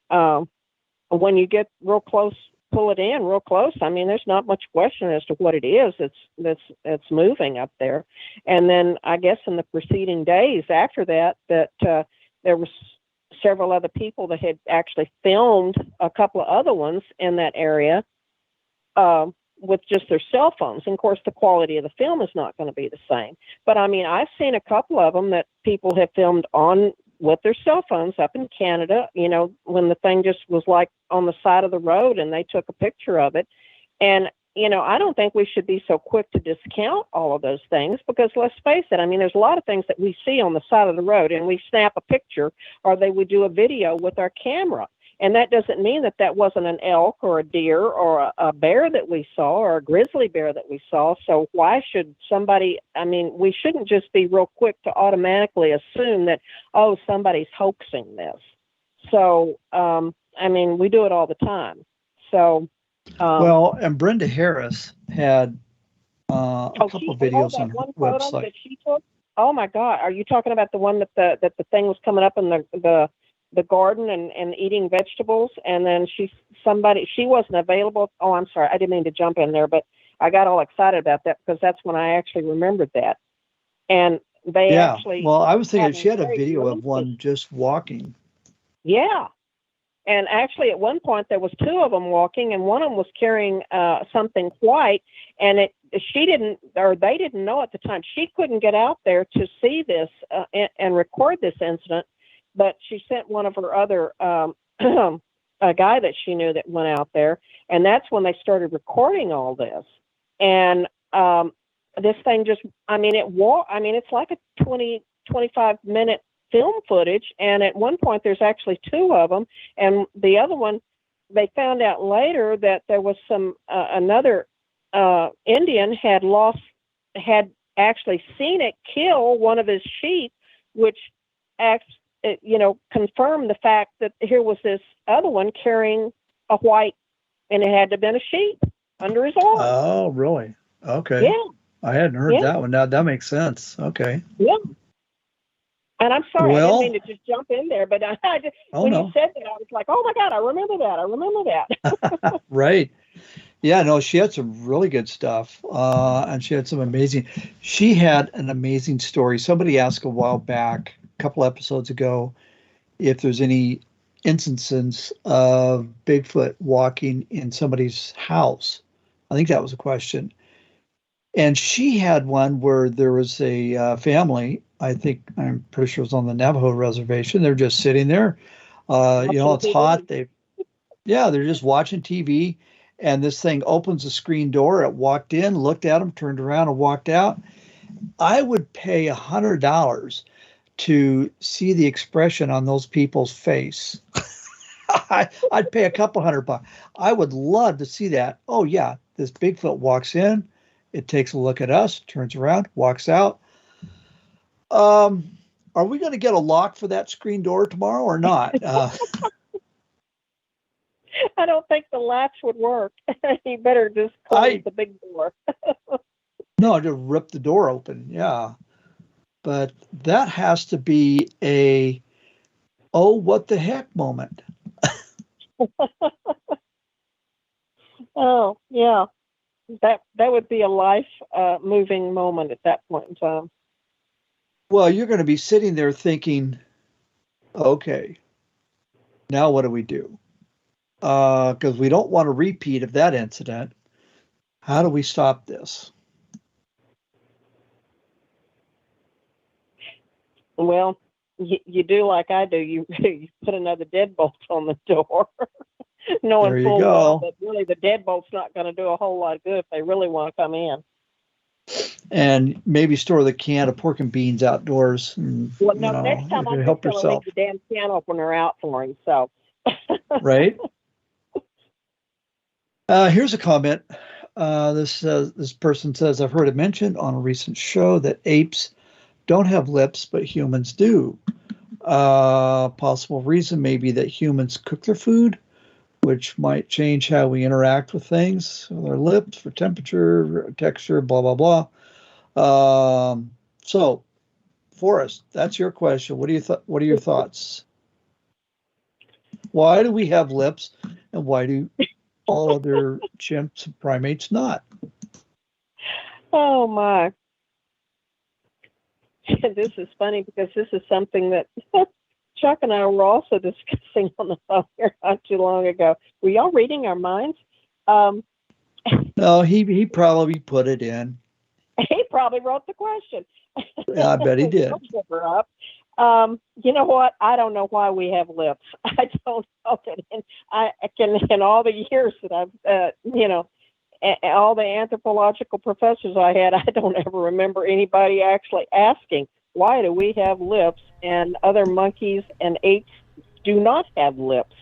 when you get real close, pull it in real close, I mean, there's not much question as to what it is. It's moving up there. And then I guess in the preceding days after that there was several other people that had actually filmed a couple of other ones in that area with just their cell phones. And of course, the quality of the film is not going to be the same. But I mean, I've seen a couple of them that people have filmed with their cell phones up in Canada, when the thing just was like on the side of the road and they took a picture of it. And, I don't think we should be so quick to discount all of those things because let's face it, I mean, there's a lot of things that we see on the side of the road and we snap a picture or we do a video with our camera. And that doesn't mean that that wasn't an elk or a deer or a bear that we saw or a grizzly bear that we saw. So why should somebody, I mean, we shouldn't just be real quick to automatically assume that, oh, somebody's hoaxing this. So, I mean, we do it all the time. So, well, and Brenda Harris had a couple videos on her website. That she took? Oh my God! Are you talking about the one that the thing was coming up in the garden and eating vegetables, and then she wasn't available? Oh, I'm sorry, I didn't mean to jump in there, but I got all excited about that because that's when I actually remembered that. And they actually. Well, I was thinking she had a video of one just walking. Yeah. And actually, at one point, there was two of them walking, and one of them was carrying something white, and they didn't know at the time. She couldn't get out there to see this and record this incident, but she sent one of her other, a guy that she knew that went out there, and that's when they started recording all this. And this thing just, it's like a 25-minute film footage, and at one point there's actually two of them, and the other one they found out later that there was some another Indian had actually seen it kill one of his sheep, which confirmed the fact that here was this other one carrying a white, and it had to have been a sheep under his arm. Oh, really? Okay. Yeah. I hadn't heard that one. Now that makes sense. Okay. Yeah. And I'm sorry, I didn't mean to just jump in there, but you said that, I was like, oh my God, I remember that. Right. Yeah, no, she had some really good stuff. And she had an amazing story. Somebody asked a while back, a couple episodes ago, if there's any instances of Bigfoot walking in somebody's house. I think that was a question. And she had one where there was a family, I'm pretty sure it was on the Navajo reservation. They're just sitting there. It's hot. They're just watching TV. And this thing opens the screen door. It walked in, looked at them, turned around and walked out. I would pay $100 to see the expression on those people's face. I'd pay a couple $100. I would love to see that. Oh, yeah, this Bigfoot walks in. It takes a look at us, turns around, walks out. Are we going to get a lock for that screen door tomorrow or not? I don't think the latch would work. You better just close the big door. No, just rip the door open. Yeah. But that has to be a, oh, what the heck moment. Oh, yeah. That would be a life moving moment at that point in time. Well, you're going to be sitting there thinking, okay, now what do we do? Because we don't want a repeat of that incident. How do we stop this? Well, you do like I do. You put another deadbolt on the door. Knowing full well that really the deadbolt's not going to do a whole lot of good if they really want to come in. And maybe store the can of pork and beans outdoors. And, next time I'm just going to leave the damn can opener out for him. So, right. Here's a comment. This person says, I've heard it mentioned on a recent show that apes don't have lips, but humans do. Possible reason may be that humans cook their food, which might change how we interact with things. Their lips for temperature, texture, blah, blah, blah. So, Forrest, that's your question. What are your thoughts? Why do we have lips, and why do all other chimps and primates not? Oh, my. This is funny because this is something that Chuck and I were also discussing on the phone here not too long ago. Were y'all reading our minds? No, he probably put it in. He probably wrote the question. Yeah, I bet he did. You know what? I don't know why we have lips. I don't know that. In all the years that I've, all the anthropological professors I had, I don't ever remember anybody actually asking, why do we have lips and other monkeys and apes do not have lips?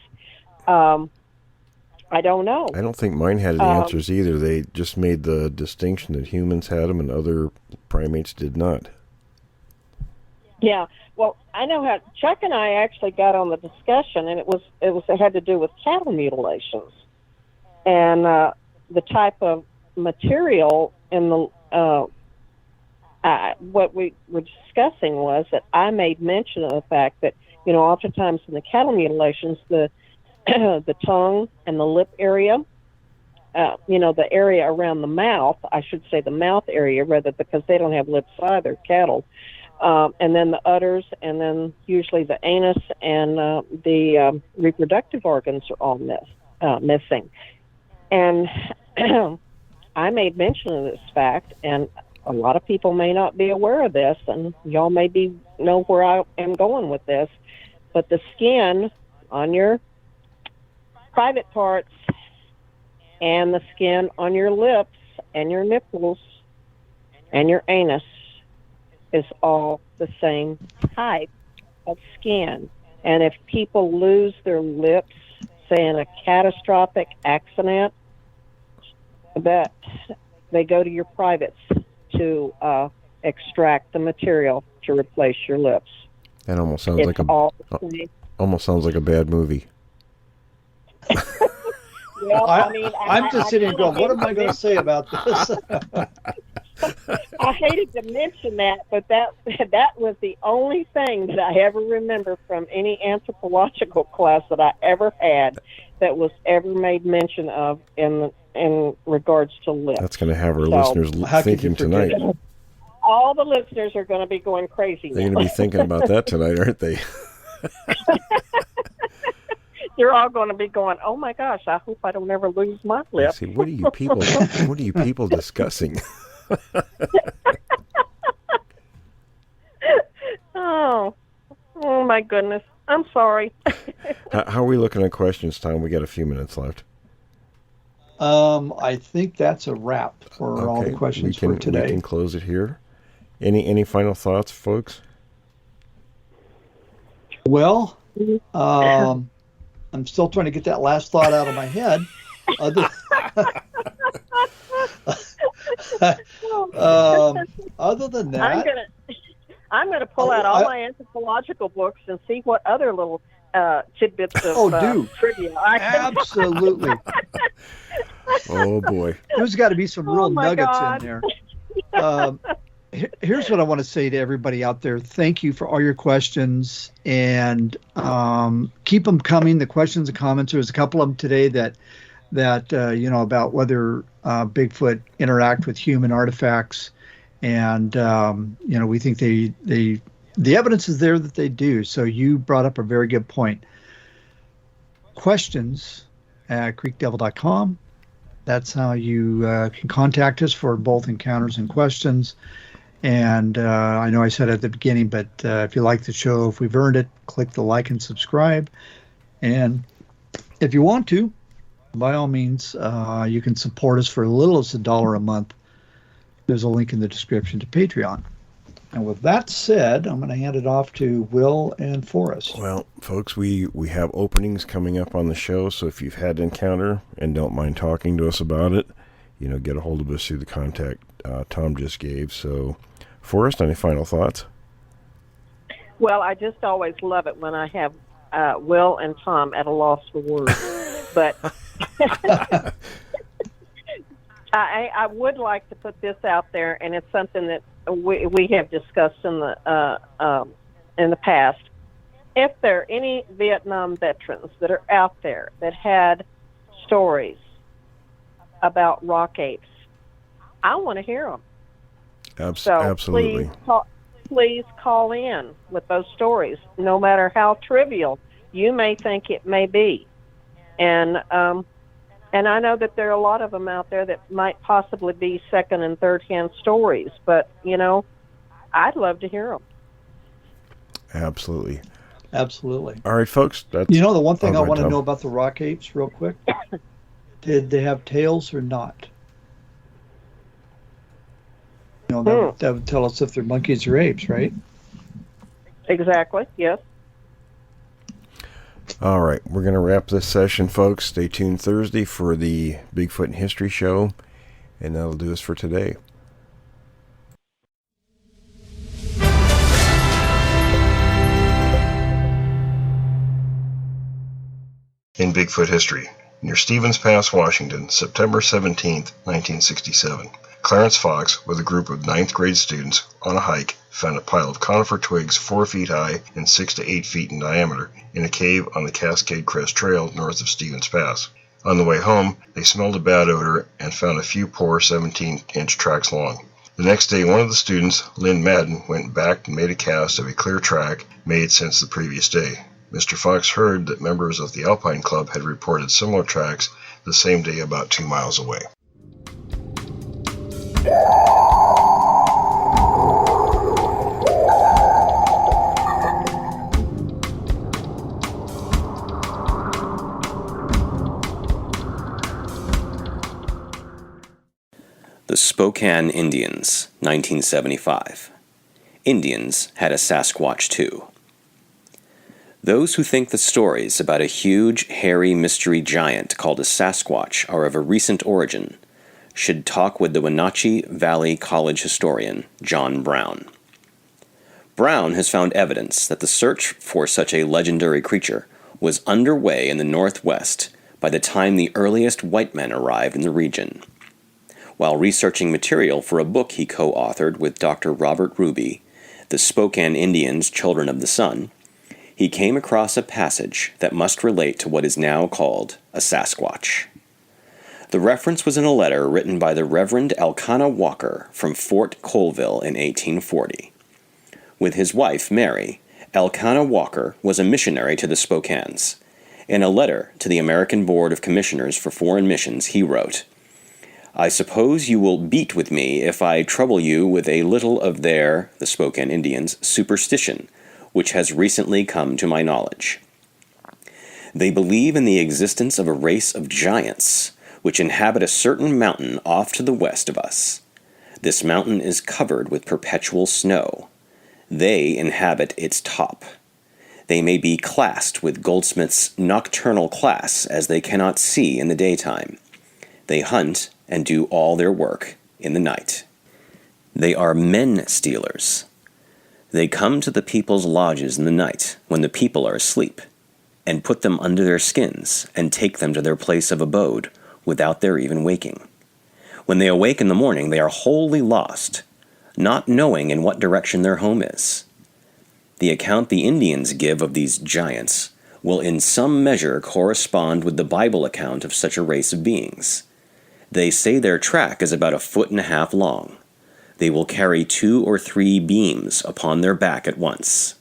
I don't know. I don't think mine had any answers either. They just made the distinction that humans had them and other primates did not. Yeah. Well, I know how Chuck and I actually got on the discussion, and it had to do with cattle mutilations and the type of material in the. What we were discussing was that I made mention of the fact that, oftentimes in the cattle mutilations, the the tongue and the lip area, the area around the mouth, I should say the mouth area rather, because they don't have lips either, cattle, and then the udders, and then usually the anus and the reproductive organs are all missing. And I made mention of this fact, and a lot of people may not be aware of this, and y'all maybe know where I am going with this, but the skin on your private parts and the skin on your lips and your nipples and your anus is all the same type of skin. And if people lose their lips, say in a catastrophic accident, that they go to your privates to extract the material to replace your lips. That almost sounds almost sounds like a bad movie. Well, I'm just sitting here going, what am I going to say about this? I hated to mention that, but that was the only thing that I ever remember from any anthropological class that I ever had that was ever made mention of in regards to lips. That's going to have our listeners thinking tonight. All the listeners are going to be going crazy. They're going to be thinking about that tonight, aren't they? They're all going to be going, oh my gosh, I hope I don't ever lose my lip. See, what are you people discussing? Oh my goodness. I'm sorry. How are we looking at questions, Tom? We got a few minutes left. I think that's a wrap for all the questions for today. We can close it here. Any final thoughts, folks? Well, I'm still trying to get that last thought out of my head. Other than that, I'm gonna pull out all my anthropological books and see what other little tidbits of trivia I can. Absolutely. Oh boy, there's got to be some real nuggets in there. Here's what I want to say to everybody out there. Thank you for all your questions, and keep them coming. The questions and comments. There's a couple of them today that about whether Bigfoot interact with human artifacts, and we think the evidence is there that they do. So you brought up a very good point. Questions at creekdevil.com. That's how you can contact us for both encounters and questions. And I know I said at the beginning, but if you like the show, if we've earned it, click the like and subscribe. And if you want to, by all means, you can support us for as little as $1 a month. There's a link in the description to Patreon. And with that said, I'm going to hand it off to Will and Forrest. Well, folks, we have openings coming up on the show, so if you've had an encounter and don't mind talking to us about it, get a hold of us through the contact Tom just gave. So, Forrest, any final thoughts? Well, I just always love it when I have Will and Tom at a loss for words. But I would like to put this out there, and it's something that we have discussed in the past. If there are any Vietnam veterans that are out there that had stories about rock apes, I want to hear them. Absolutely. Please call in with those stories, no matter how trivial you may think it may be. And I know that there are a lot of them out there that might possibly be second and third hand stories, but I'd love to hear them. Absolutely. All right, folks. That's, the one thing I want to know about the rock apes real quick, did they have tails or not? That would tell us if they're monkeys or apes, right? Exactly, yes. All right, we're going to wrap this session, folks. Stay tuned Thursday for the Bigfoot and History Show, and that'll do us for today. In Bigfoot history, near Stevens Pass, Washington, September 17, 1967, Clarence Fox, with a group of 9th grade students on a hike, found a pile of conifer twigs 4 feet high and 6 to 8 feet in diameter in a cave on the Cascade Crest Trail north of Stevens Pass. On the way home, they smelled a bad odor and found a few poor 17-inch tracks long. The next day, one of the students, Lynn Madden, went back and made a cast of a clear track made since the previous day. Mr. Fox heard that members of the Alpine Club had reported similar tracks the same day about 2 miles away. The Spokane Indians, 1975. Indians had a Sasquatch too. Those who think the stories about a huge, hairy mystery giant called a Sasquatch are of a recent origin should talk with the Wenatchee Valley College historian, John Brown. Brown has found evidence that the search for such a legendary creature was underway in the Northwest by the time the earliest white men arrived in the region. While researching material for a book he co-authored with Dr. Robert Ruby, The Spokane Indians, Children of the Sun, he came across a passage that must relate to what is now called a Sasquatch. The reference was in a letter written by the Reverend Elkanah Walker from Fort Colville in 1840. With his wife, Mary, Elkanah Walker was a missionary to the Spokanes. In a letter to the American Board of Commissioners for Foreign Missions, he wrote, "I suppose you will beat with me if I trouble you with a little of their, the Spokane Indians, superstition, which has recently come to my knowledge. They believe in the existence of a race of giants, which inhabit a certain mountain off to the west of us. This mountain is covered with perpetual snow. They inhabit its top. They may be classed with Goldsmith's nocturnal class, as they cannot see in the daytime. They hunt and do all their work in the night. They are men-stealers. They come to the people's lodges in the night, when the people are asleep, and put them under their skins, and take them to their place of abode, without their even waking. When they awake in the morning, they are wholly lost, not knowing in what direction their home is. The account the Indians give of these giants will in some measure correspond with the Bible account of such a race of beings. They say their track is about 1.5 feet long. They will carry 2 or 3 beams upon their back at once.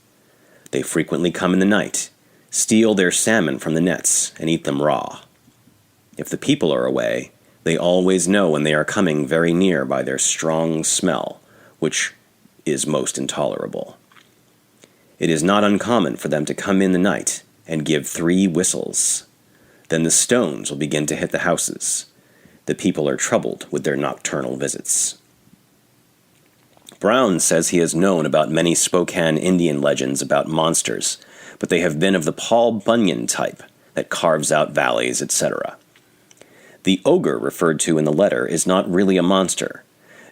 They frequently come in the night, steal their salmon from the nets, and eat them raw. If the people are away, they always know when they are coming very near by their strong smell, which is most intolerable. It is not uncommon for them to come in the night and give 3 whistles. Then the stones will begin to hit the houses. The people are troubled with their nocturnal visits." Brown says he has known about many Spokane Indian legends about monsters, but they have been of the Paul Bunyan type that carves out valleys, etc. The ogre referred to in the letter is not really a monster,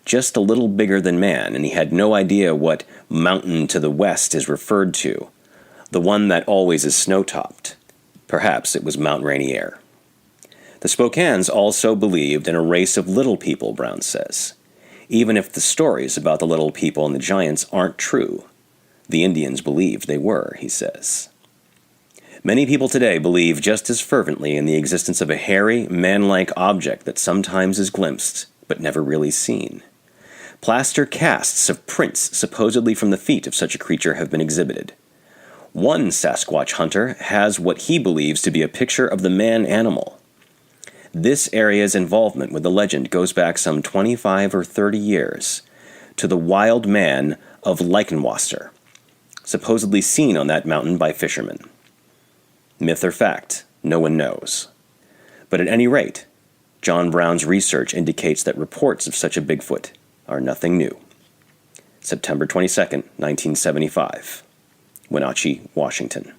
just a little bigger than man, and he had no idea what mountain to the west is referred to, the one that always is snow-topped. Perhaps it was Mount Rainier. The Spokanes also believed in a race of little people, Brown says. Even if the stories about the little people and the giants aren't true, the Indians believed they were, he says. Many people today believe just as fervently in the existence of a hairy, man-like object that sometimes is glimpsed, but never really seen. Plaster casts of prints supposedly from the feet of such a creature have been exhibited. One Sasquatch hunter has what he believes to be a picture of the man-animal. This area's involvement with the legend goes back some 25 or 30 years to the wild man of Leichenwasser, supposedly seen on that mountain by fishermen. Myth or fact, no one knows. But at any rate, John Brown's research indicates that reports of such a Bigfoot are nothing new. September 22nd, 1975. Wenatchee, Washington.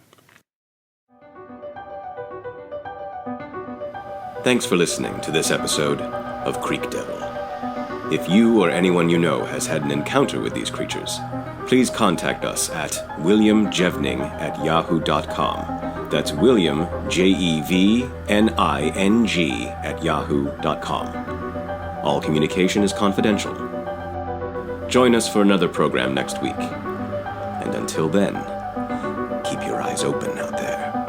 Thanks for listening to this episode of Creek Devil. If you or anyone you know has had an encounter with these creatures, please contact us at williamjevning@yahoo.com. That's William, Jevning, @yahoo.com. All communication is confidential. Join us for another program next week. And until then, keep your eyes open out there.